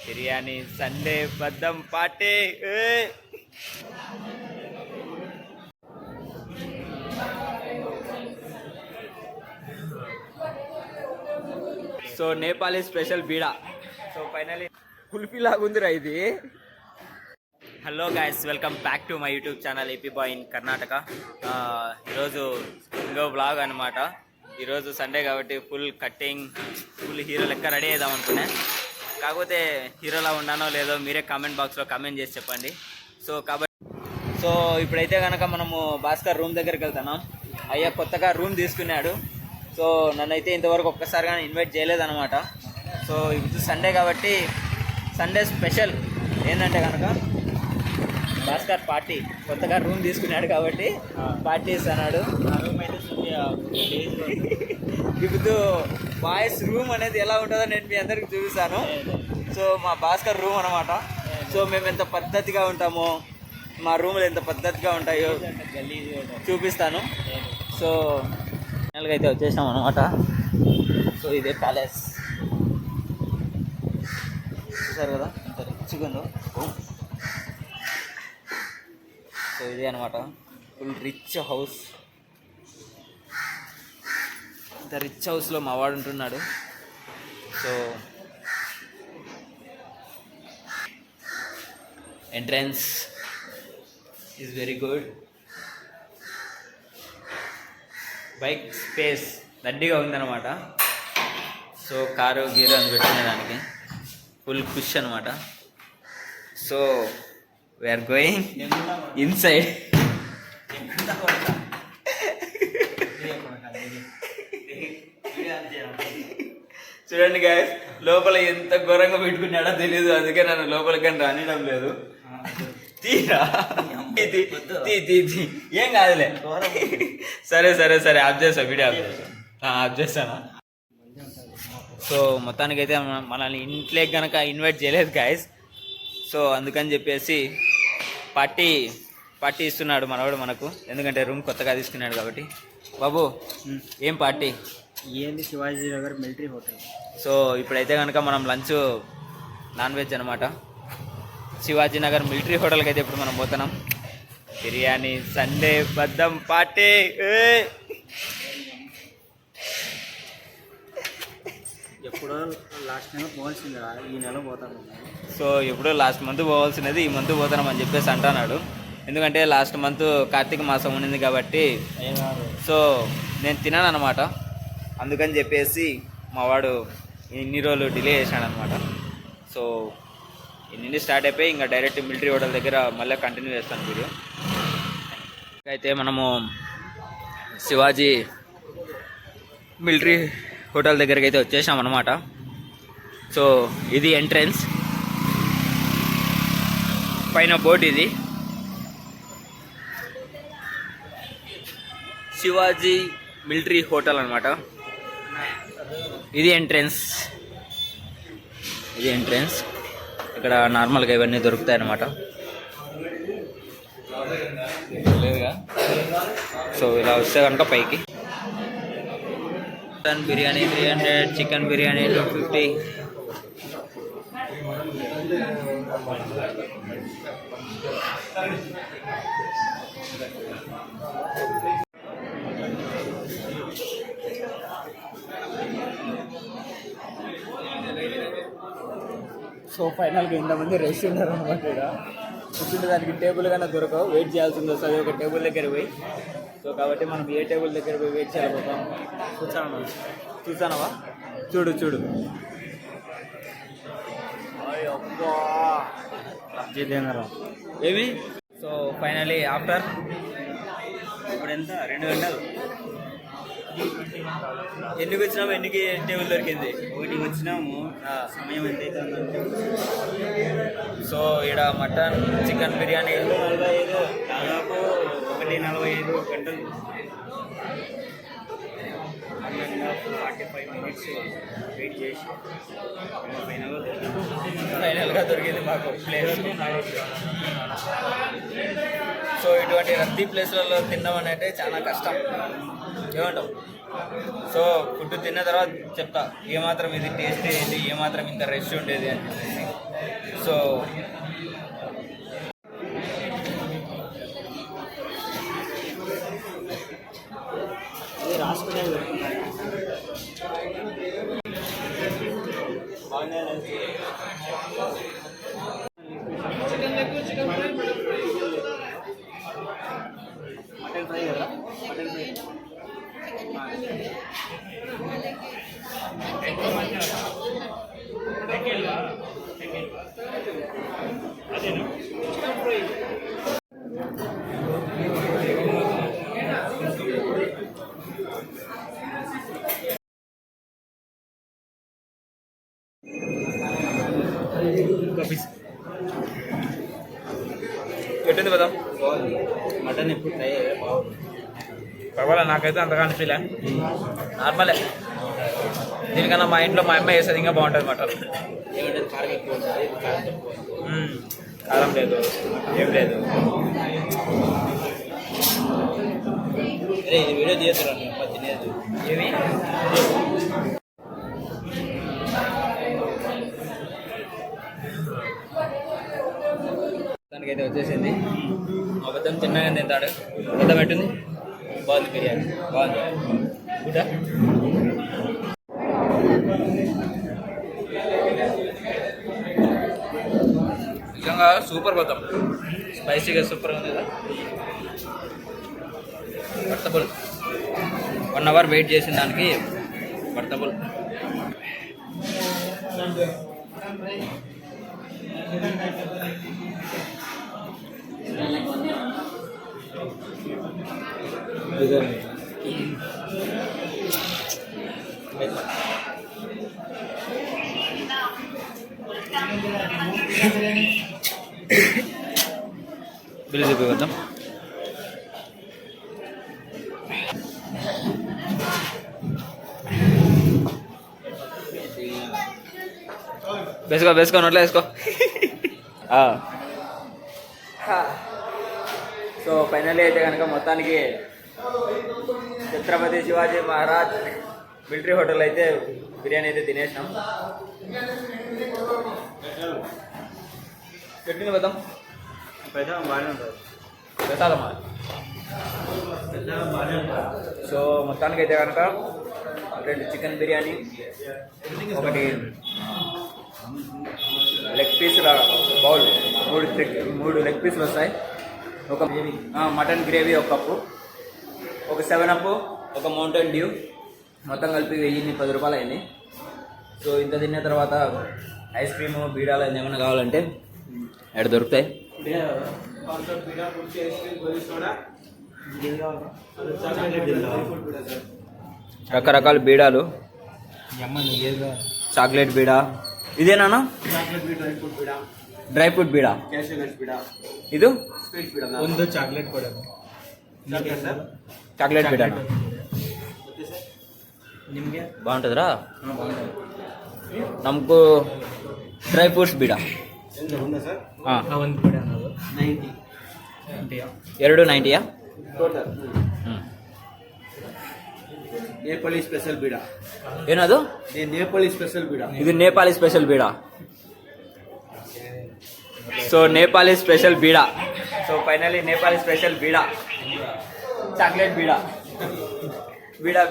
Biryani Sunday బద్దం party. So Nepali special బీడా. So finally kulfi లాగుందిరా ఇది. Hello guys, welcome back to my YouTube channel AP boy in Karnataka. ఈరోజు ఇంకో blog అనమాట. ఈరోజు సండే కాబట్టి ఫుల్ కట్టింగ్, ఫుల్ హీరో లెక్క రెడీ అవుదాం అనుకున్నా. కాకపోతే హీరోలా ఉన్నానో లేదో మీరే కామెంట్ బాక్స్లో కామెంట్ చేసి చెప్పండి. సో ఇప్పుడైతే కనుక మనము భాస్కర్ రూమ్ దగ్గరికి వెళ్తున్నాం. అయ్యా కొత్తగా రూమ్ తీసుకున్నాడు. సో నన్నైతే ఇంతవరకు ఒక్కసారిగా ఇన్వైట్ చేయలేదన్నమాట. సో ఇది సండే కాబట్టి సండే స్పెషల్ ఏంటంటే కనుక భాస్కర్ పార్టీ. కొత్తగా రూమ్ తీసుకున్నాడు కాబట్టి పార్టీ ఇస్తున్నాడు. రూమ్ అయితే ఇప్పుడు బాయ్స్ రూమ్ అనేది ఎలా ఉంటుందో నేను మీ అందరికి చూపిస్తాను. సో మా భాస్కర్ రూమ్ అనమాట. సో మేము ఎంత పద్ధతిగా ఉంటామో, మా రూములు ఎంత పద్ధతిగా ఉంటాయో చూపిస్తాను. సో ఫైనల్గా అయితే వచ్చేసాం అనమాట. సో ఇదే ప్యాలెస్ చూసారు కదా, ఇంత రిచ్గా ఉందో. సో ఇదే అనమాట ఫుల్ రిచ్ హౌస్. ఇంత రిచ్ హౌస్లో మా వాడు ఉంటున్నాడు. So entrance is very good. Bike space దండిగా ఉందన్నమాట. సో కారు గీరు అని పెట్టుకునే దానికి ఫుల్ పుష్ అనమాట. So we're going inside. చూడండి గాయస్, లోపల ఎంత ఘోరంగా పెట్టుకున్నాడో తెలీదు. అందుకే నన్ను లోపలికని రానియడం లేదు. తీరా ఏం కాదులే. సరే సరే సరే ఆఫ్ చేస్తా, వీడియో ఆఫ్ చేస్తానా. సో మొత్తానికైతే మనల్ని ఇంట్లోకి కనుక ఇన్వైట్ చేయలేదు గాయస్. సో అందుకని చెప్పేసి పార్టీ ఇస్తున్నాడు మనవాడు మనకు. ఎందుకంటే రూమ్ కొత్తగా తీసుకున్నాడు కాబట్టి. బాబు ఏం పార్టీ? ఏంది? Shivaji Nagar military hotel. So ఇప్పుడైతే కనుక మనం లంచ్ నాన్ వెజ్ అనమాట. శివాజీ నగర్ మిలిటరీ హోటల్కి అయితే ఇప్పుడు మనం పోతున్నాం. బిర్యానీ సండే బద్దం పార్టీ. ఎప్పుడో లాస్ట్ టైం పోవాల్సింది, ఈ నెల పోతాను. సో ఎప్పుడో లాస్ట్ మంత్ పోవాల్సినది ఈ మంత్ పోతున్నాం అని చెప్పేసి అంటున్నాడు. ఎందుకంటే లాస్ట్ మంత్ కార్తీక మాసం ఉండింది కాబట్టి. సో నేను తినాను అనమాట. అందుకని చెప్పేసి మా వాడు ఇన్ని రోజులు డిలే చేశాడు అనమాట. సో ఇన్ని స్టార్ట్ అయిపోయి ఇంకా డైరెక్ట్ మిలిటరీ హోటల్ దగ్గర మళ్ళీ కంటిన్యూ చేస్తాను వీడియో. అయితే మనము శివాజీ మిలిటరీ హోటల్ దగ్గరికి అయితే వచ్చేసాం అనమాట. సో ఇది ఎంట్రన్స్, పైన బోర్డు ఇది శివాజీ మిలిటరీ హోటల్ అనమాట. ఇది ఎంట్రన్స్. ఇక్కడ నార్మల్గా ఇవన్నీ దొరుకుతాయి అన్నమాట. సో ఇలా వస్తే కనుక పైకి mutton biryani 300, chicken biryani 250. So ఫైనల్గా ఇంతమంది రెస్ట్ ఉన్నారు అనమాట. ఇక్కడ కూర్చుంటే దానికి టేబుల్ కన్నా దొరకవు, వెయిట్ చేయాల్సింది వస్తుంది ఒక టేబుల్ దగ్గర పోయి. సో కాబట్టి మనం ఏ టేబుల్ దగ్గర పోయి వెయిట్ చేయలేకపోతాం. చూసానవా? చూడు ఏమి. సో ఫైనలీ ఆఫ్టర్ ఇప్పుడు ఎంత 2 గంటలు ఎన్నికి వచ్చినాము, ఎన్నికి టేబుల్ దొరికింది? 1కి వచ్చినాము. సమయం ఎంత అవుతుందంటే, సో ఇక్కడ మటన్ చికెన్ బిర్యానీ 45, దాదాపు 1:45 గంటలు, 45 మినిట్స్ వెయిట్ చేసి ఫైనల్గా దొరికింది మాకు ప్లేస్. సో ఇటువంటి రద్దీ ప్లేస్లలో తినడం అనేది చాలా కష్టం, ఏమంటావు? సో ఫుడ్ తిన్న తర్వాత చెప్తా ఏమాత్రం ఇది టేస్ట్ ఏంటి, ఏమాత్రం ఇంత రెస్ట్ ఉండేది అని చెప్పేసి. సో ఇది రాసుకునేది మటన్ ఫ్రై కదా మటన్ ఫ్రై ఎట్టుంది కదా మటన్ ఎప్పుడు ఫ్రై బాగుంది. పర్వాలేదు, నాకైతే అంతగా అనిపించలే, నార్మలే. దీనికన్నా మా ఇంట్లో మా అమ్మ వేసేది ఇంకా బాగుంటుంది మటన్. ఏమంటే కారం ఎక్కువ ఉంటుంది, ఇది కారం తక్కువ ఉంటుంది. కారం లేదు, ఏం లేదు. అరే ఇది వీడియో తీయద్దురా మీ అమ్మ తినేది. ఏమి దానికైతే వచ్చేసింది. అబద్ధం చిన్నగా తింటాడు. అబద్ధం ఎట్టుంది? బాగుంది బిర్యానీ, బాగుంది. గుడ్డా నిజంగా సూపర్ బద్దం, స్పైసీగా సూపర్గా ఉంది కదా. వర్తబుల్, 1 అవర్ వెయిట్ చేసిన దానికి వర్తబుల్. బిల్లు చూపిద్దాం. వేసుకో నోట్లో వేసుకో. సో ఫైనల్లీ అయితే కనుక మొత్తానికి ఛత్రపతి శివాజీ మహారాజ్ మిలిటరీ హోటల్ అయితే బిర్యానీ అయితే తినేసినాం. పెట్టింది పోతాం ప్రజలు బాగానే ఉంటుంది. ప్రసాదమా. సో మొత్తానికి అయితే కనుక 2 చికెన్ బిర్యానీ, ఒకటి లెగ్ పీసుల బౌల్, 3 లెగ్ పీసులు వస్తాయి, ఒక మటన్ గ్రేవీ 1 కప్పు, ఒక 7 ఒక మౌంటైన్ డ్యూ, మొత్తం కలిపి 1010 రూపాయలు అయింది. సో ఇంత తిన్న తర్వాత ఐస్ క్రీము, బీడాలు ఏమైనా కావాలంటే ఎక్కడ దొరుకుతాయి. రకరకాల బీడాలు, చాక్లెట్ బీడా, ఇదేనా డ్రై ఫ్రూట్ బీడా, ಇದು ಒಂದು ಚಾಕ್ಲೇಟ್ ಕೊಡೋದು. చాక్లెట్ బీడా ನಿಮಗೆ బాగుంటుందిరా. ನಮಗೂ ಡ್ರೈ ಫ್ರೂಟ್ಸ್ ಬೀಡ ఉందా సార్? ಒಂದು ಬೀಡ ಅನ್ನೋದು 90 2 90ಯಾ? ಟೋಟಲ್. ನೇಪಾಳಿ ಸ್ಪೆಷಲ್ ಬೀಡ. ಏನದು? ನೇಪಾಳಿ ಸ್ಪೆಷಲ್ ಬೀಡ. ಇದು ನೇಪಾಳಿ ಸ್ಪೆಷಲ್ ಬೀಡ. సో నేపాలీ స్పెషల్ బీడా. సో ఫైనలీ నేపాలీ స్పెషల్ బీడా, చాక్లెట్ బీడా,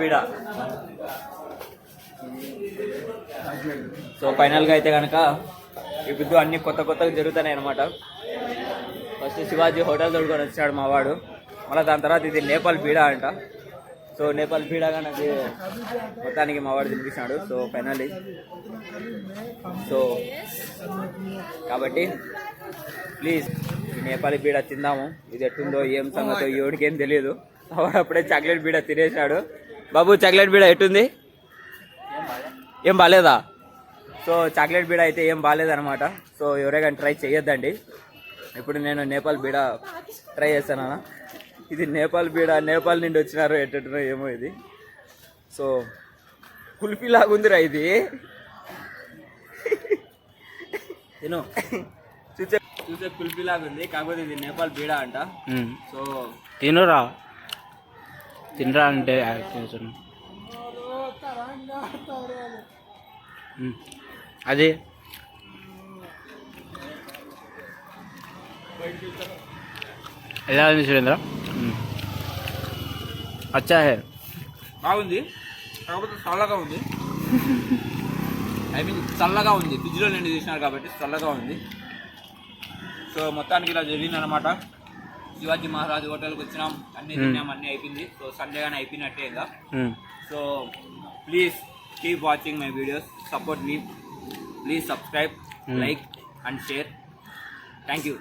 బీడా. సో ఫైనల్గా అయితే కనుక ఇప్పుడు అన్ని కొత్తగా జరుగుతున్నాయి అనమాట. ఫస్ట్ శివాజీ హోటల్ తోడుకొని వచ్చాడు మా వాడు, మళ్ళీ దాని తర్వాత ఇది నేపాల్ బీడా అంట. సో నేపాల్ బీడాగా నాకు మొత్తానికి మా వాడు తినిపించాడు. సో ఫైనల్లీ సో కాబట్టి ప్లీజ్ ఈ నేపాలీ బీడా తిందాము. ఇది ఎట్టుందో ఏం సంగతో ఎవరికేం తెలియదు. వాడు అప్పుడే చాక్లెట్ బీడా తినేసాడు. బాబు చాక్లెట్ బీడా ఎట్టుంది? ఏం బాగాలేదా? సో చాక్లెట్ బీడా అయితే ఏం బాగాలేదన్నమాట. సో ఎవరైనా ట్రై చేయొద్దండి. ఇప్పుడు నేను నేపాల్ బీడా ట్రై చేస్తానా. ఇది నేపాల్ బీడా, నేపాల్ నుండి వచ్చినారు ఎట్టనో ఏమో ఇది. సో కుల్ఫీ లాగుందిరా ఇది. తిను చూసే కుల్ఫీ లాగుంది, కాకపోతే ఇది నేపాల్ బీడా అంట. సో తినురా, తినరా అంటే అది ఎలా ఉంది సురేంద్ర అచ్చా హే బాగుంది, కాకపోతే చల్లగా ఉంది. ఐ మీన్ చల్లగా ఉంది, ఫ్రిడ్జ్లో నిండి తీసినారు కాబట్టి చల్లగా ఉంది. సో మొత్తానికి ఇలా జరిగింది అనమాట. శివాజీ మహారాజ్ హోటల్కి వచ్చినాం, అన్నీ తిన్నాం, అన్నీ అయిపోయింది. సో సండే కానీ అయిపోయినట్టే ఇంకా. So please keep watching my videos, support me, please subscribe, like and share. Thank you.